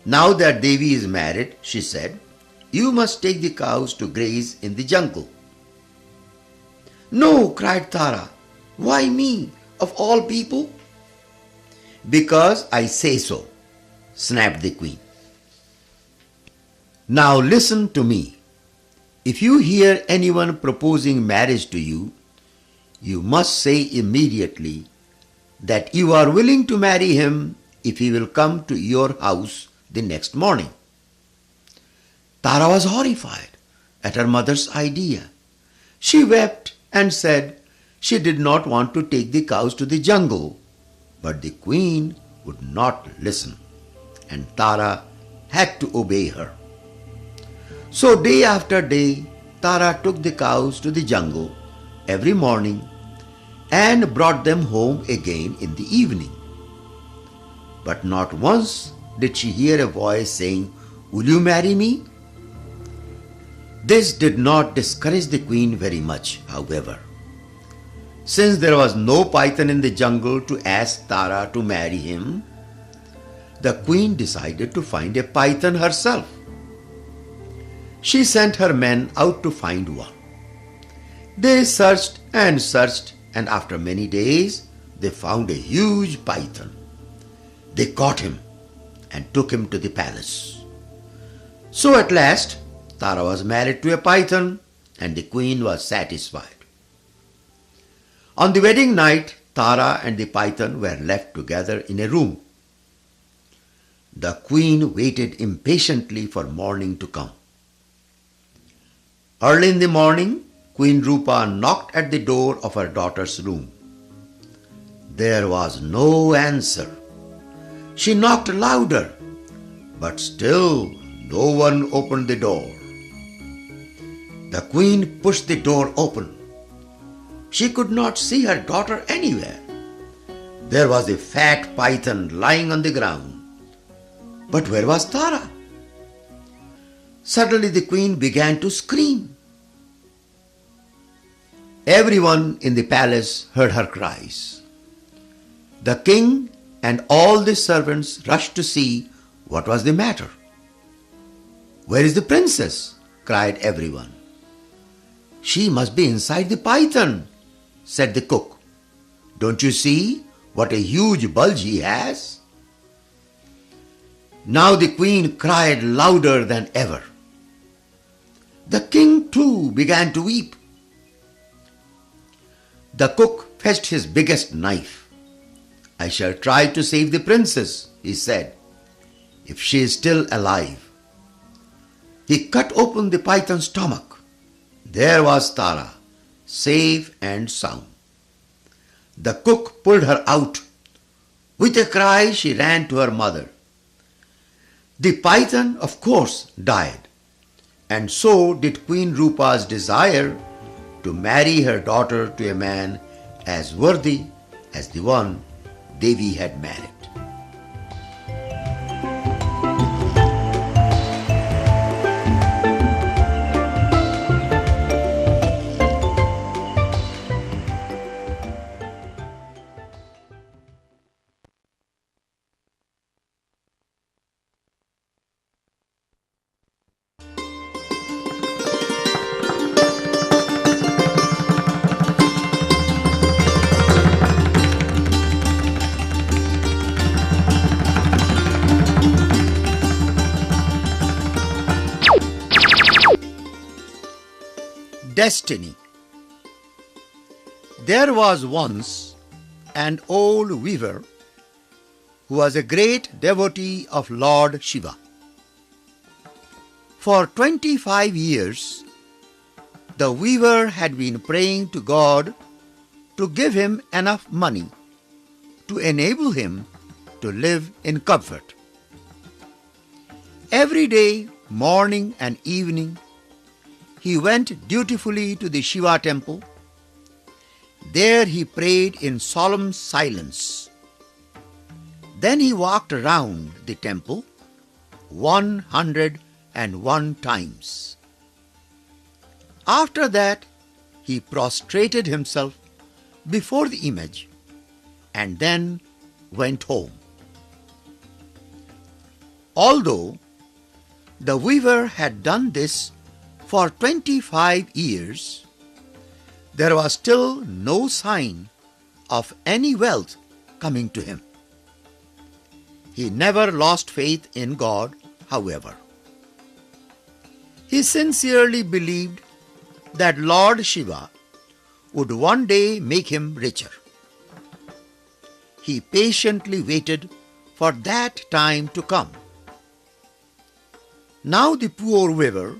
Now that Devi is married, she said, you must take the cows to graze in the jungle. No, cried Tara. Why me, of all people? Because I say so, snapped the queen. Now listen to me. If you hear anyone proposing marriage to you, you must say immediately that you are willing to marry him if he will come to your house the next morning. Tara was horrified at her mother's idea. She wept and said she did not want to take the cows to the jungle, but the queen would not listen, and Tara had to obey her. So day after day, Tara took the cows to the jungle every morning and brought them home again in the evening. But not once did she hear a voice saying, "Will you marry me?" This did not discourage the queen very much, however. Since there was no python in the jungle to ask Tara to marry him, the queen decided to find a python herself. She sent her men out to find one. They searched, and after many days, they found a huge python. They caught him and took him to the palace. So at last, Tara was married to a python, and the queen was satisfied. On the wedding night, Tara and the python were left together in a room. The queen waited impatiently for morning to come. Early in the morning, Queen Rupa knocked at the door of her daughter's room. There was no answer. She knocked louder, but still no one opened the door. The queen pushed the door open. She could not see her daughter anywhere. There was a fat python lying on the ground. But where was Tara? Suddenly the queen began to scream. Everyone in the palace heard her cries. The king and all the servants rushed to see what was the matter. "Where is the princess?" cried everyone. "She must be inside the python," said the cook. "Don't you see what a huge bulge he has?" Now the queen cried louder than ever. The king too began to weep. The cook fetched his biggest knife. "I shall try to save the princess," he said, "if she is still alive." He cut open the python's stomach. There was Tara, safe and sound. The cook pulled her out. With a cry, she ran to her mother. The python, of course, died, and so did Queen Rupa's desire to marry her daughter to a man as worthy as the one Devi had married. Destiny. There was once an old weaver who was a great devotee of Lord Shiva. For 25 years, the weaver had been praying to God to give him enough money to enable him to live in comfort. Every day, morning and evening, he went dutifully to the Shiva temple. There he prayed in solemn silence. Then he walked around the temple 101 times. After that, he prostrated himself before the image and then went home. Although the weaver had done this for 25 years, there was still no sign of any wealth coming to him. He never lost faith in God, however. He sincerely believed that Lord Shiva would one day make him richer. He patiently waited for that time to come. Now the poor weaver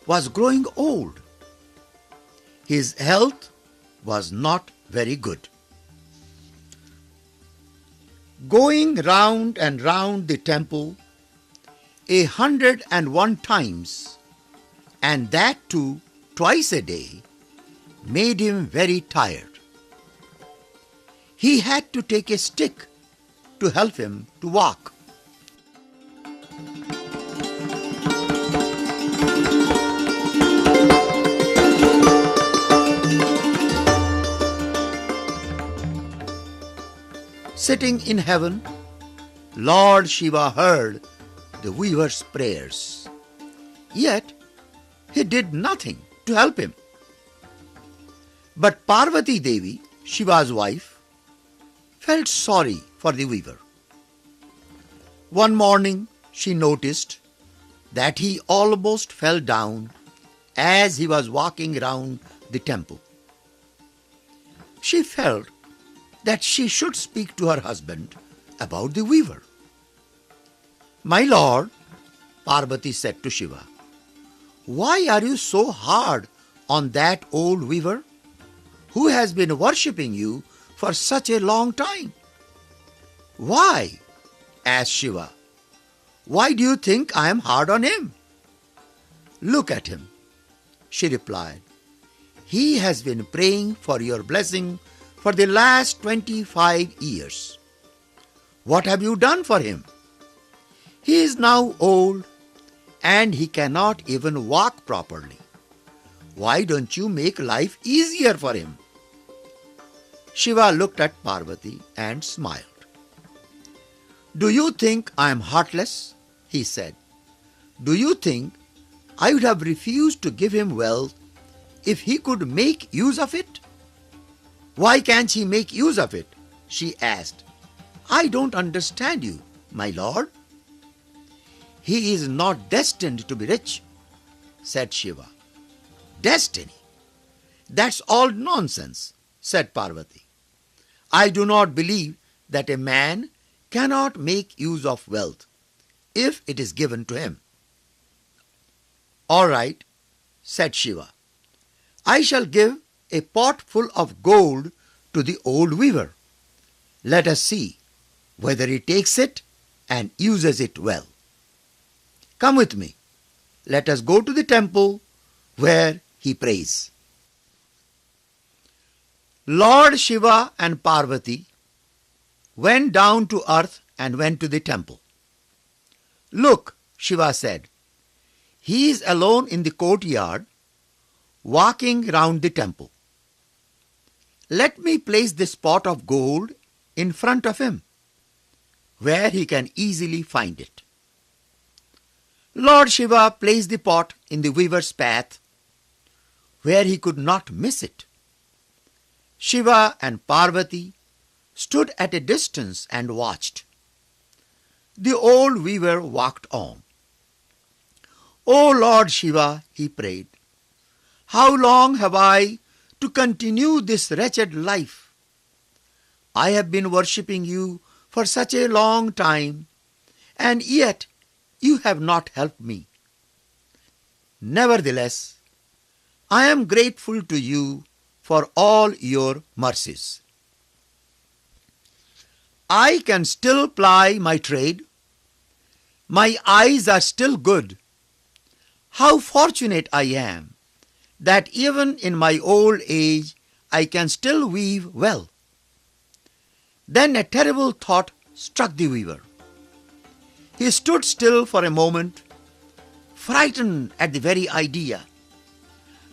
was growing old. His health was not very good. Going round and round the temple 101 times, and that too twice a day, made him very tired. He had to take a stick to help him to walk. Sitting in heaven, Lord Shiva heard the weaver's prayers. Yet, he did nothing to help him. But Parvati Devi, Shiva's wife, felt sorry for the weaver. One morning, she noticed that he almost fell down as he was walking round the temple. She felt that she should speak to her husband about the weaver. "My lord," Parvati said to Shiva, "why are you so hard on that old weaver who has been worshipping you for such a long time?" "Why?" asked Shiva. "Why do you think I am hard on him?" "Look at him," she replied. "He has been praying for your blessing for the last 25 years. What have you done for him? He is now old and he cannot even walk properly. Why don't you make life easier for him?" Shiva looked at Parvati and smiled. "Do you think I am heartless?" he said. "Do you think I would have refused to give him wealth if he could make use of it? Why can't he make use of it? She asked. I don't understand you, my lord. He is not destined to be rich, said Shiva. Destiny? That's all nonsense, said Parvati. I do not believe that a man cannot make use of wealth if it is given to him. All right, said Shiva. I shall give a pot full of gold to the old weaver. Let us see whether he takes it and uses it well. Come with me. Let us go to the temple where he prays. Lord Shiva and Parvati went down to earth and went to the temple. Look, Shiva said, he is alone in the courtyard, walking round the temple. Let me place this pot of gold in front of him, where he can easily find it. Lord Shiva placed the pot in the weaver's path, where he could not miss it. Shiva and Parvati stood at a distance and watched. The old weaver walked on. O Lord Shiva, he prayed, how long have I to continue this wretched life? I have been worshipping you for such a long time, and yet you have not helped me. Nevertheless, I am grateful to you for all your mercies. I can still ply my trade. My eyes are still good. How fortunate I am that even in my old age I can still weave well. Then a terrible thought struck the weaver. He stood still for a moment, frightened at the very idea.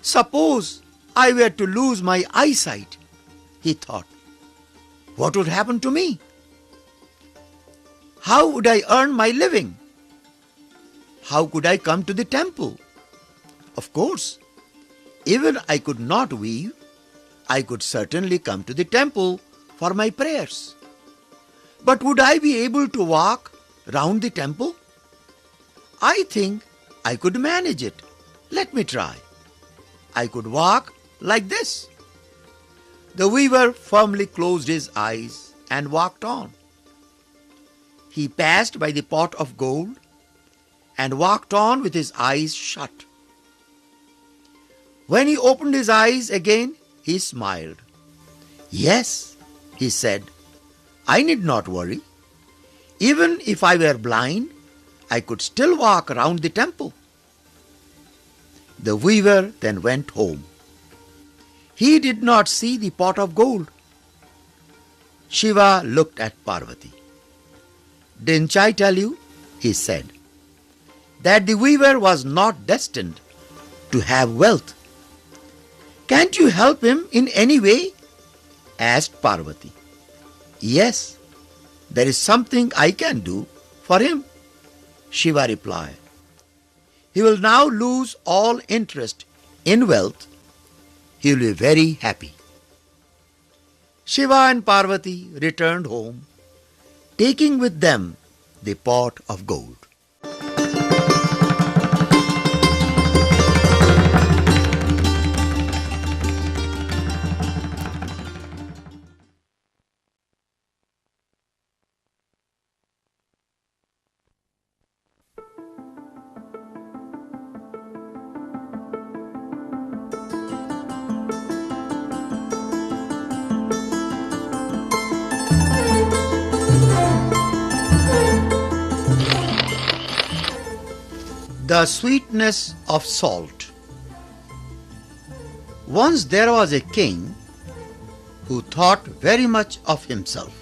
Suppose I were to lose my eyesight, he thought. What would happen to me? How would I earn my living? How could I come to the temple? Of course, even I could not weave, I could certainly come to the temple for my prayers. But would I be able to walk round the temple? I think I could manage it. Let me try. I could walk like this. The weaver firmly closed his eyes and walked on. He passed by the pot of gold and walked on with his eyes shut. When he opened his eyes again, he smiled. Yes, he said, I need not worry. Even if I were blind, I could still walk round the temple. The weaver then went home. He did not see the pot of gold. Shiva looked at Parvati. Didn't I tell you, he said, that the weaver was not destined to have wealth? Can't you help him in any way? Asked Parvati. Yes, there is something I can do for him, Shiva replied. He will now lose all interest in wealth. He will be very happy. Shiva and Parvati returned home, taking with them the pot of gold. The sweetness of salt. Once there was a king who thought very much of himself.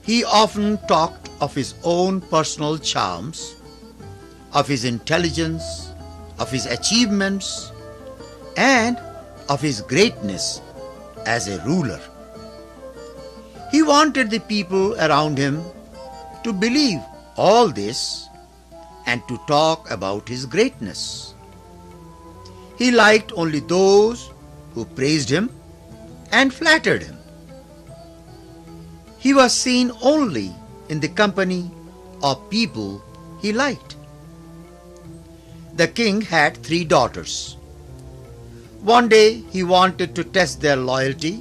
He often talked of his own personal charms, of his intelligence, of his achievements, and of his greatness as a ruler. He wanted the people around him to believe all this and to talk about his greatness. He liked only those who praised him and flattered him. He was seen only in the company of people he liked. The king had 3 daughters. One day he wanted to test their loyalty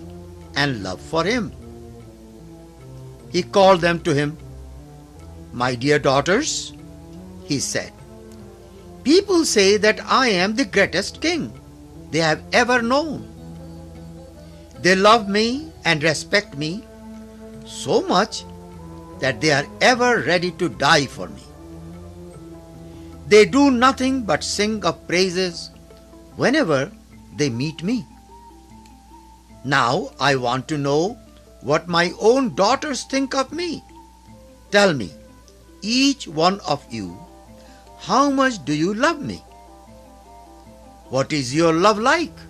and love for him. He called them to him. "My dear daughters," he said, "people say that I am the greatest king they have ever known. They love me and respect me so much that they are ever ready to die for me. They do nothing but sing of praises whenever they meet me. Now I want to know what my own daughters think of me. Tell me, each one of you, how much do you love me? What is your love like?"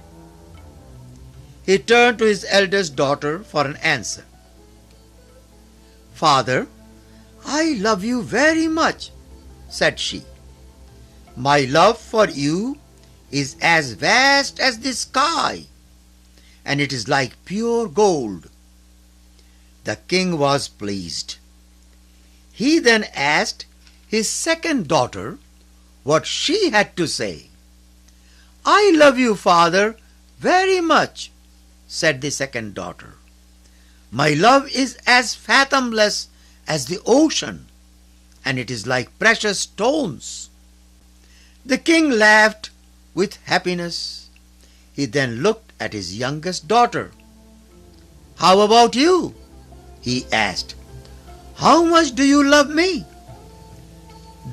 He turned to his eldest daughter for an answer. "Father, I love you very much," said she. "My love for you is as vast as the sky, and it is like pure gold." The king was pleased. He then asked his second daughter what she had to say. "I love you, father, very much," said the second daughter. "My love is as fathomless as the ocean, and it is like precious stones." The king laughed with happiness. He then looked at his youngest daughter. "How about you?" he asked. "How much do you love me?"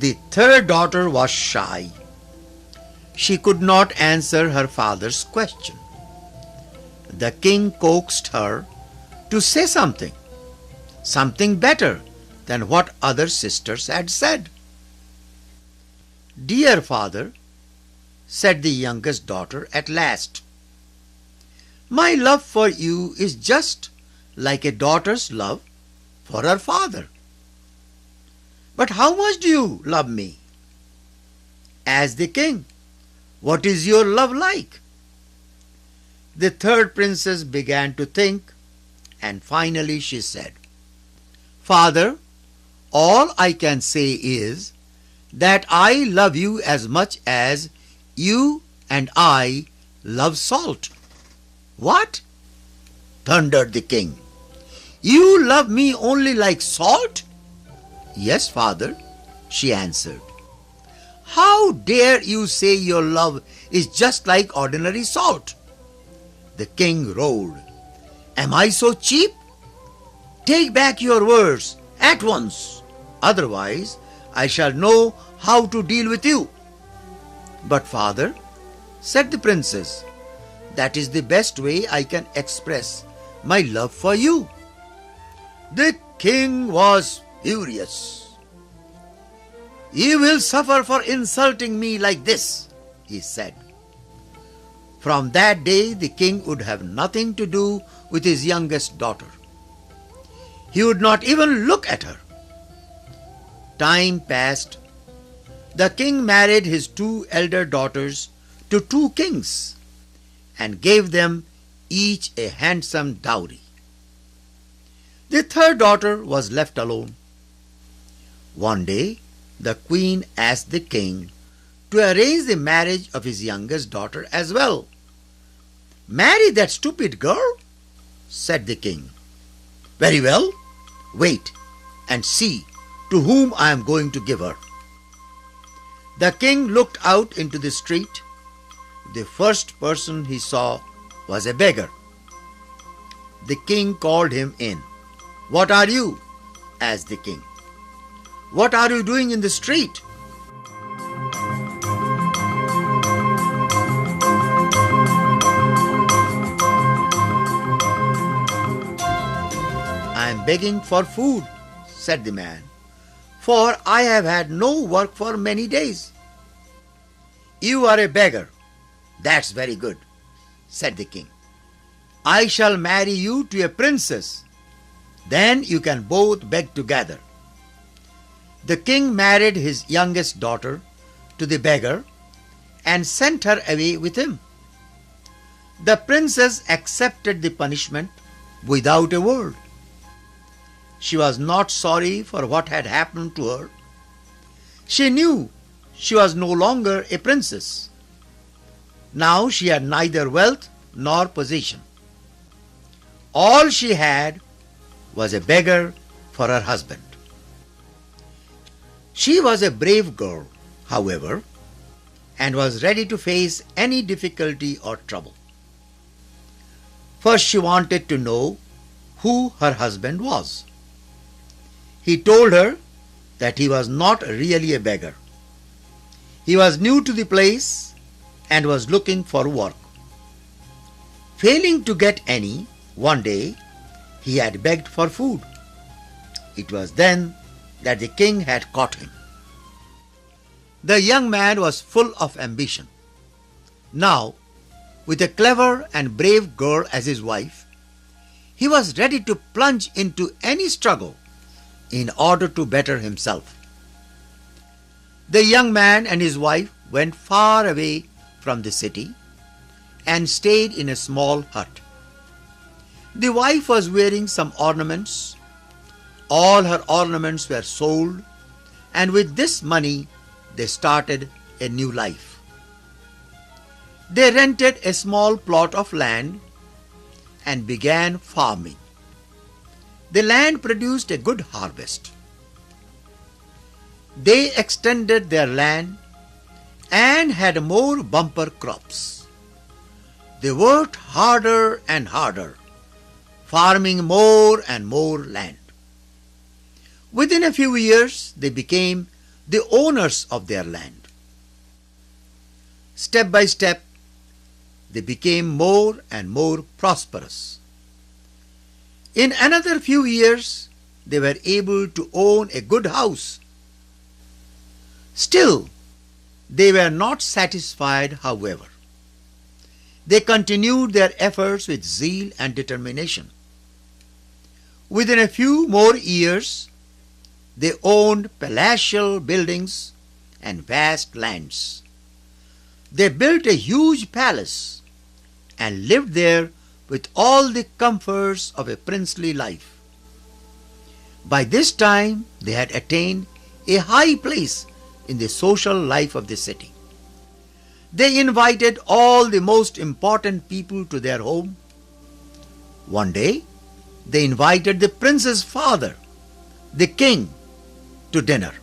The third daughter was shy. She could not answer her father's question. The king coaxed her to say something better than what other sisters had said. "Dear father," said the youngest daughter at last, "my love for you is just like a daughter's love for her father." "But how much do you love me?" "As the king, what is your love like?" The third princess began to think, and finally she said, "Father, all I can say is that I love you as much as you and I love salt." "What?" thundered the king. "You love me only like salt?" "Yes, father," she answered. "How dare you say your love is just like ordinary salt?" The king roared. "Am I so cheap? Take back your words at once. Otherwise, I shall know how to deal with you." "But father," said the princess, "that is the best way I can express my love for you." The king was furious. "You will suffer for insulting me like this," he said. From that day, the king would have nothing to do with his youngest daughter. He would not even look at her. Time passed. The king married his 2 elder daughters to 2 kings and gave them each a handsome dowry. The third daughter was left alone. One day, the queen asked the king to arrange the marriage of his youngest daughter as well. "Marry that stupid girl?" said the king. "Very well, wait and see to whom I am going to give her." The king looked out into the street. The first person he saw was a beggar. The king called him in. "What are you?" asked the king. "What are you doing in the street?" "I am begging for food," said the man, "for I have had no work for many days." "You are a beggar. That's very good," said the king. "I shall marry you to a princess. Then you can both beg together." The king married his youngest daughter to the beggar, and sent her away with him. The princess accepted the punishment without a word. She was not sorry for what had happened to her. She knew she was no longer a princess. Now she had neither wealth nor position. All she had was a beggar for her husband. She was a brave girl, however, and was ready to face any difficulty or trouble. First, she wanted to know who her husband was. He told her that he was not really a beggar. He was new to the place and was looking for work. Failing to get any, one day he had begged for food. It was then that the king had caught him. The young man was full of ambition. Now, with a clever and brave girl as his wife, he was ready to plunge into any struggle in order to better himself. The young man and his wife went far away from the city and stayed in a small hut. The wife was wearing some ornaments. All her ornaments were sold, and with this money they started a new life. They rented a small plot of land and began farming. The land produced a good harvest. They extended their land and had more bumper crops. They worked harder and harder, farming more and more land. Within a few years, they became the owners of their land. Step by step, they became more and more prosperous. In another few years, they were able to own a good house. Still, they were not satisfied, however. They continued their efforts with zeal and determination. Within a few more years, they owned palatial buildings and vast lands. They built a huge palace and lived there with all the comforts of a princely life. By this time, they had attained a high place in the social life of the city. They invited all the most important people to their home. One day, they invited the prince's father, the king, to dinner.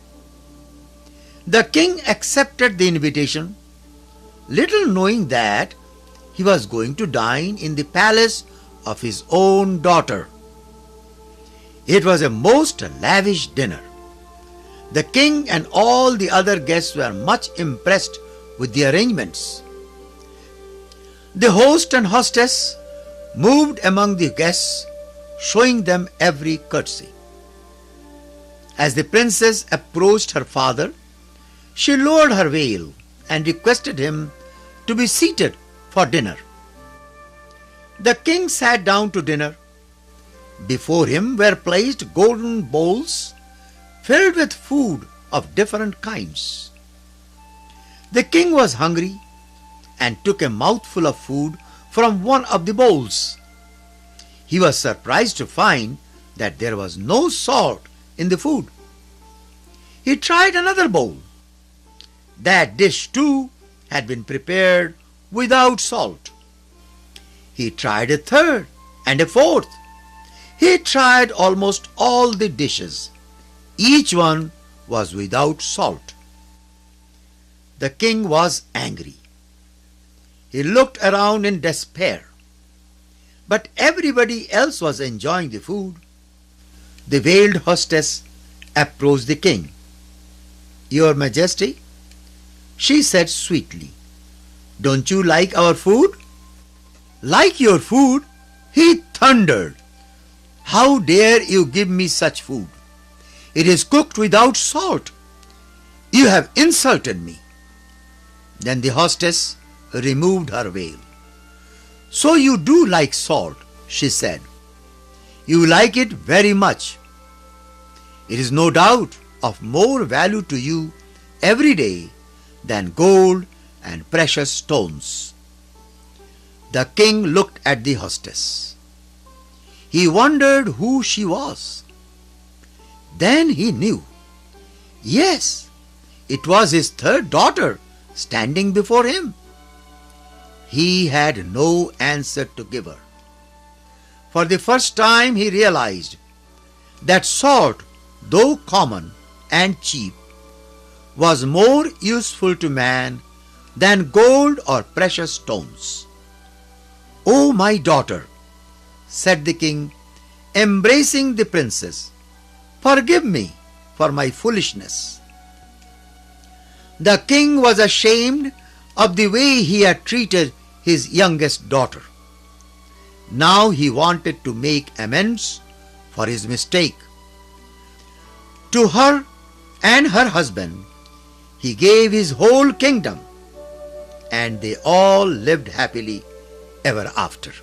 The king accepted the invitation, little knowing that he was going to dine in the palace of his own daughter. It was a most lavish dinner. The king and all the other guests were much impressed with the arrangements. The host and hostess moved among the guests, showing them every courtesy. As the princess approached her father, she lowered her veil and requested him to be seated for dinner. The king sat down to dinner. Before him were placed golden bowls filled with food of different kinds. The king was hungry and took a mouthful of food from one of the bowls. He was surprised to find that there was no salt in the food. He tried another bowl. That dish too had been prepared without salt. He tried a third and a fourth. He tried almost all the dishes. Each one was without salt. The king was angry. He looked around in despair. But everybody else was enjoying the food. The veiled hostess approached the king. "Your Majesty," she said sweetly, "don't you like our food?" "Like your food?" he thundered. "How dare you give me such food? It is cooked without salt. You have insulted me." Then the hostess removed her veil. "So you do like salt," she said. "You like it very much. It is no doubt of more value to you every day than gold and precious stones. The king looked at the hostess. He wondered who she was. Then he knew. Yes, it was his third daughter standing before him. He had no answer to give her. For the first time he realized that salt, though common and cheap, was more useful to man than gold or precious stones. "Oh, my daughter," said the king, embracing the princess, "forgive me for my foolishness." The king was ashamed of the way he had treated his youngest daughter. Now he wanted to make amends for his mistake. To her and her husband he gave his whole kingdom, and they all lived happily ever after.